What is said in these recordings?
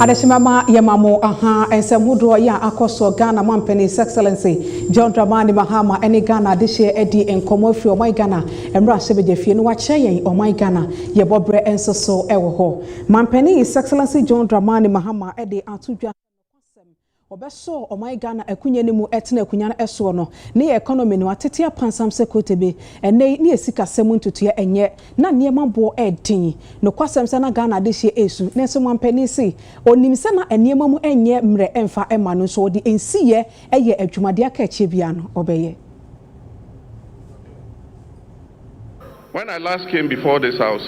Adeshimama Yamamo aha ensemudo ya akoso Ghana Mampeni His Excellency John Dramani Mahama eni Ghana dishe edi enkomo firi omai Ghana emra sebeje fie no wache yen omai Ghana ye bobre ensoso ewo ho Mampeni His Excellency John Dramani Mahama edi atudwa Obeso omai Ghana akunye ni mu etena akunya na eso no ne economy no atete apansam sekotebe ene ne esika semu ntutu enye na niema bo edin no kwasem se na Ghana de hye esu ne so Mampeni si onim se na eniema mu enye mre emfa ema no so odi ensiye eye adwumade aka achie bia no obeye. When I last came before this house,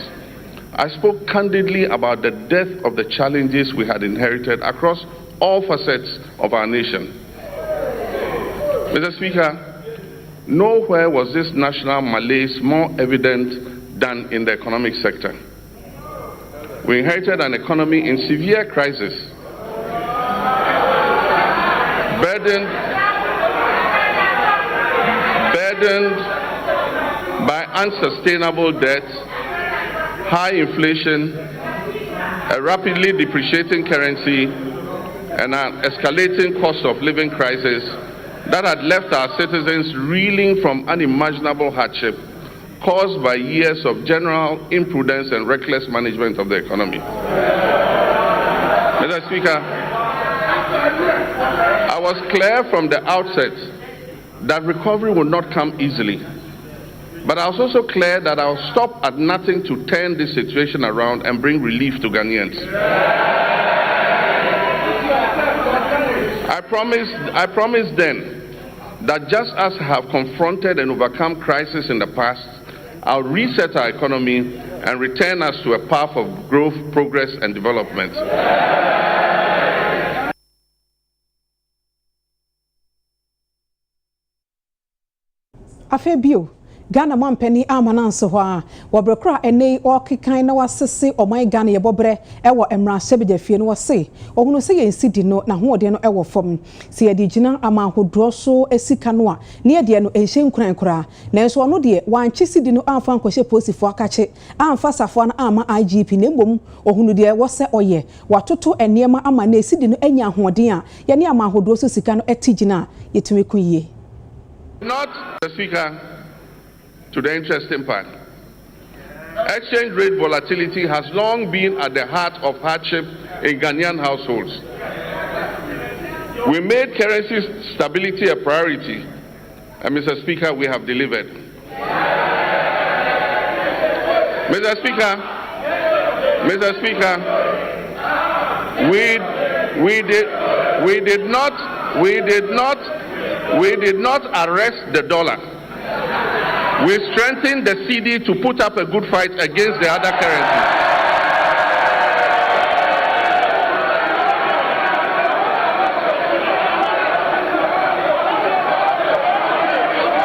I spoke candidly about the depth of the challenges we had inherited across all facets of our nation. Mr. Speaker, nowhere was this national malaise more evident than in the economic sector. We inherited an economy in severe crisis, burdened by unsustainable debt, high inflation, a rapidly depreciating currency, and an escalating cost of living crisis that had left our citizens reeling from unimaginable hardship caused by years of general imprudence and reckless management of the economy. Mr. Speaker, I was clear from the outset that recovery would not come easily, but I was also clear that I will stop at nothing to turn this situation around and bring relief to Ghanaians. I promised then that just as I have confronted and overcome crisis in the past, I'll reset our economy and return us to a path of growth, progress, and development. Afebio Ghana Mampeni amananso ho a wobrekra ene okekan na wasese omai Ghana ye bobre ewo emra sebeje fie no wose ohunu se ye nsidi no na hoode no ewo fom se ye digina amanhodro so esika no a ne ye no enhye nkuran kura nanso ono de wanche sidi no amfa nkohye posifo akache amfa safo na ama IGP ne mbom ohunu de wose oye watoto enema ama na esidi no anya hoode a ye ne amanhodro so sika no etigina yetumi kunye. Not the Speaker, to the interesting part. Exchange rate volatility has long been at the heart of hardship in Ghanaian households. We made currency stability a priority, and Mr. Speaker, we have delivered. Mr. Speaker, we did not arrest the dollar. We strengthened the CD to put up a good fight against the other currencies.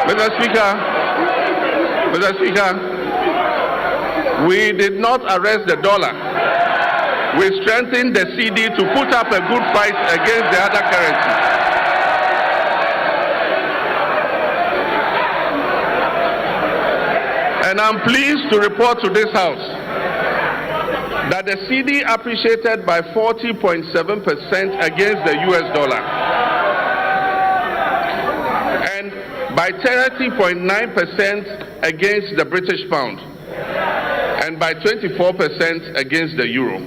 Mr. Speaker, we did not arrest the dollar. We strengthened the CD to put up a good fight against the other currencies. And I'm pleased to report to this House that the CD appreciated by 40.7% against the US dollar and by 30.9% against the British pound and by 24% against the euro.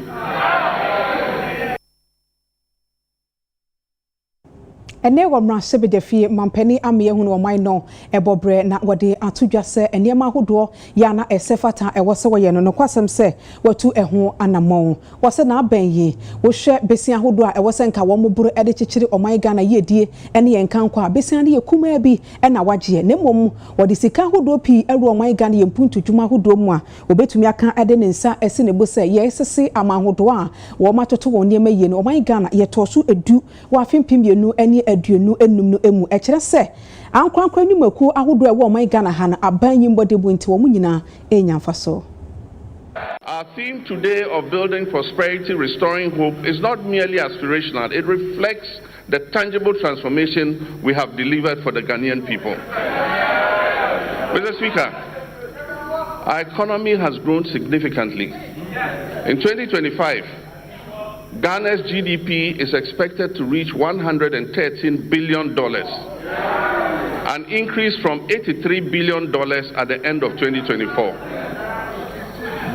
Ene wamra sebeje fie Mampeni ame ehunu omai no ebobre na wode atudwa se enema hodo ya na esefata ewose woye no kwasem se watu eho anamon wose na abenye wo hwe besia hodo a ewose nka wo moburu ede chichiri omai Ghana yedie ene ye nka nkwa besia ne yekuma bi ena waje ne mom wode sika hodo pi eru omai Ghana ye mpuntu dwuma hodo mu a obetumi aka ede ne nsa ese ne bo se ye sese ama hodo a wo matoto won ne maye no omai Ghana ye toso edu wa fimpiemienu ene aduonu enum no emu ekere se ankwankwa nyumaku ahodo ewo omai Ghana ha na abanyimbo bu nti wo munyina enyamfa so. Our theme today of building prosperity, restoring hope is not merely aspirational. It reflects the tangible transformation we have delivered for the Ghanaian people. Mr. Speaker, our economy has grown significantly. In 2025, Ghana's GDP is expected to reach $113 billion, an increase from $83 billion at the end of 2024.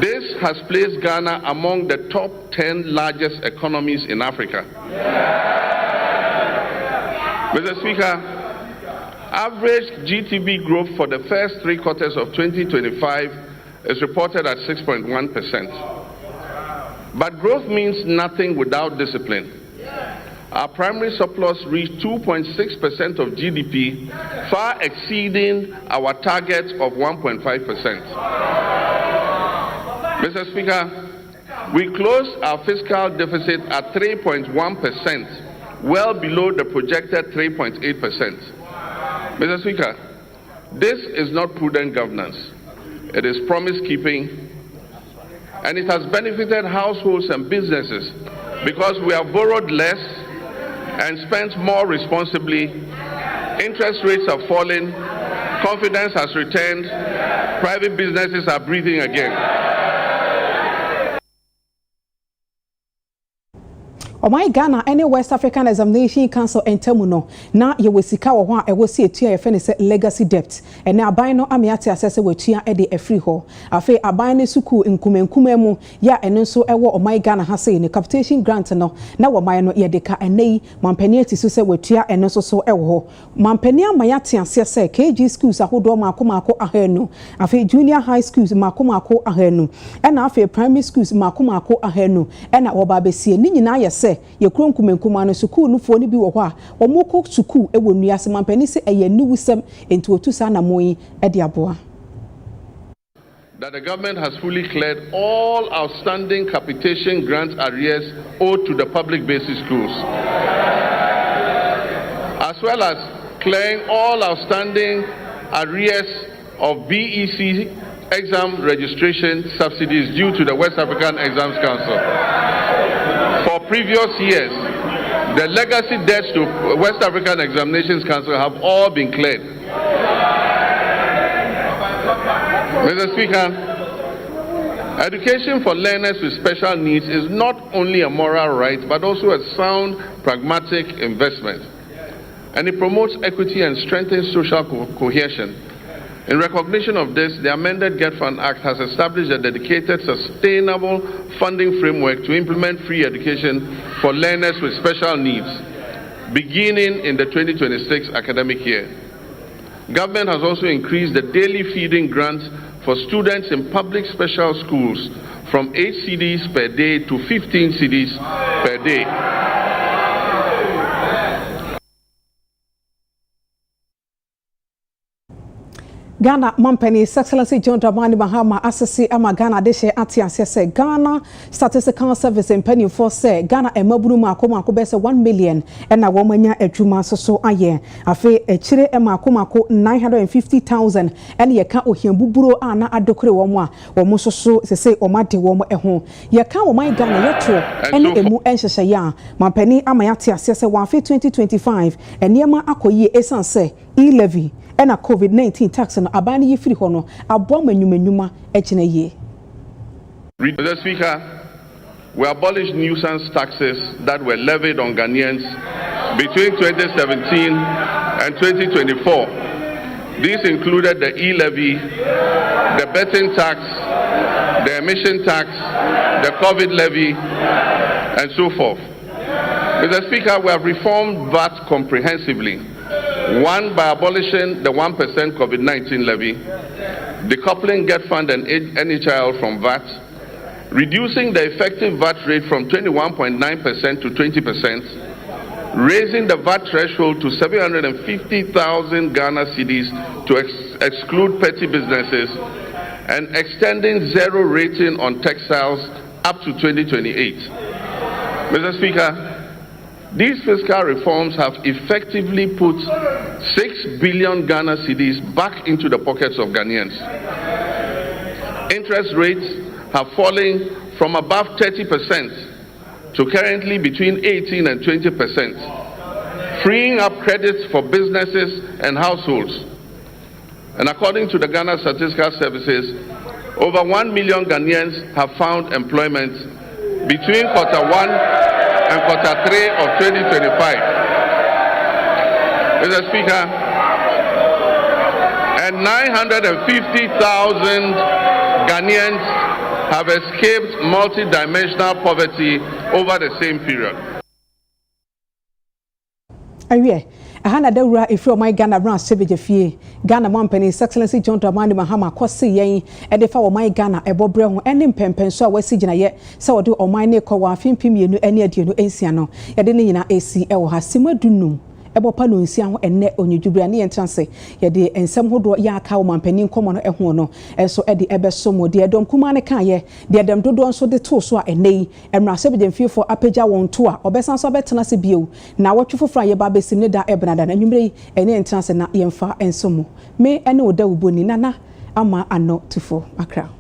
This has placed Ghana among the top 10 largest economies in Africa. Mr. Speaker, average GDP growth for the first 3 quarters of 2025 is reported at 6.1%. But growth means nothing without discipline. Our primary surplus reached 2.6% of GDP, far exceeding our target of 1.5%. Mr. Speaker, we closed our fiscal deficit at 3.1%, well below the projected 3.8%. Mr. Speaker, this is not prudent governance. It is promise-keeping, and it has benefited households and businesses because we have borrowed less and spent more responsibly. Interest rates have fallen, confidence has returned, private businesses are breathing again. My Ghana any West African Examination Council entamuno na ye wesika wo ho a ewosi etua ye fene se legacy debt ene aban no amiate asese wetua e de afri ho afi aban ne suku nkumenkume mu ya ene nso ewo my Ghana ha sei ne capitation grant no na wo man no ye de ka enei mampani atisu se wetua ene nso so ewo ho mampani amayate ase se KG schools ahodo makomako ahanu afi junior high schools makomako ahanu ena afi primary schools makomako ahanu ena wo ba besie ni nyina ye se ye kron kumenkuma no sukuu nufo ni bi wo ho a omoko sukuu ewo nuase mampani se eye niwusem enti otusa na moyi e de aboa. That the government has fully cleared all outstanding capitation grant arrears owed to the public basic schools, as well as clearing all outstanding arrears of BEC exam registration subsidies due to the West African Exams Council. For previous years, the legacy debts to West African Examinations Council have all been cleared. Mr. Speaker, education for learners with special needs is not only a moral right, but also a sound, pragmatic investment. And it promotes equity and strengthens social cohesion. In recognition of this, the amended Get Fund Act has established a dedicated, sustainable funding framework to implement free education for learners with special needs, beginning in the 2026 academic year. Government has also increased the daily feeding grant for students in public special schools from 8 cedis per day to 15 cedis per day. Ghana Mampani, His Excellency John Dramani Mahama Assisi ama Ghana deshe ati ansese Ghana Statistical Service in penny for say Ghana emaburu makoma ko bese 1 million ena wo manya adwuma so aye afi echire emakoma ko 950,000 ena ye ka ohiambuburo ana adokore wo mo a wo mo so sese o made wo mo eho ye ka wo man Ghana yeto ena emu enhyehyɛ ya Mampani ama yate asese wa afi 2025 eniema akoyi esanse e-levy ena COVID-19 tax no abani yifiri ho no abo manyumanyuma ekine ye. Mr. Speaker, we abolished nuisance taxes that were levied on Ghanaians between 2017 and 2024. These included the e-levy, the betting tax, the emission tax, the COVID levy, and so forth. Mr. Speaker, we have reformed VAT comprehensively. One, by abolishing the 1% COVID-19 levy, decoupling Get Fund and NHIL from VAT, reducing the effective VAT rate from 21.9% to 20%, raising the VAT threshold to 750,000 Ghana cedis to exclude petty businesses, and extending zero rating on textiles up to 2028. Mr. Speaker, these fiscal reforms have effectively put 6 billion Ghana cedis back into the pockets of Ghanaians. Interest rates have fallen from above 30% to currently between 18 and 20%, freeing up credits for businesses and households. And according to the Ghana Statistical Services, over 1 million Ghanaians have found employment, between Q1 and Q3 of 2025. Mr. Speaker, and 950,000 Ghanaians have escaped multidimensional poverty over the same period. Ahana Dawuro ifro my Ghana brand sebeje fie Ghana Mampani His Excellency John Dramani Mahama kwase yen e de fa wo my Ghana ebobre ho ene mpempen so a wasi gina ye se wo de o my ne ko wa fimpimienu ene aduenu ensia no ye de ne nyina esi e wo ha simadunum ebo pa no nsia ho enne onyudubra ne yentranse ye de ensem hodo ya aka wo mampani nkomo no eho no enso e de ebeso mo de edom kuma ne kan ye de edem dodo nso de to so a enei emra sebeje mfiefo apagya won to a obesan so betena se bio na wotwefofra ye ba besim ne da ebnada na nwumre ene yentranse na yemfa enso mo me ene oda uboni nana ama ano tufo akra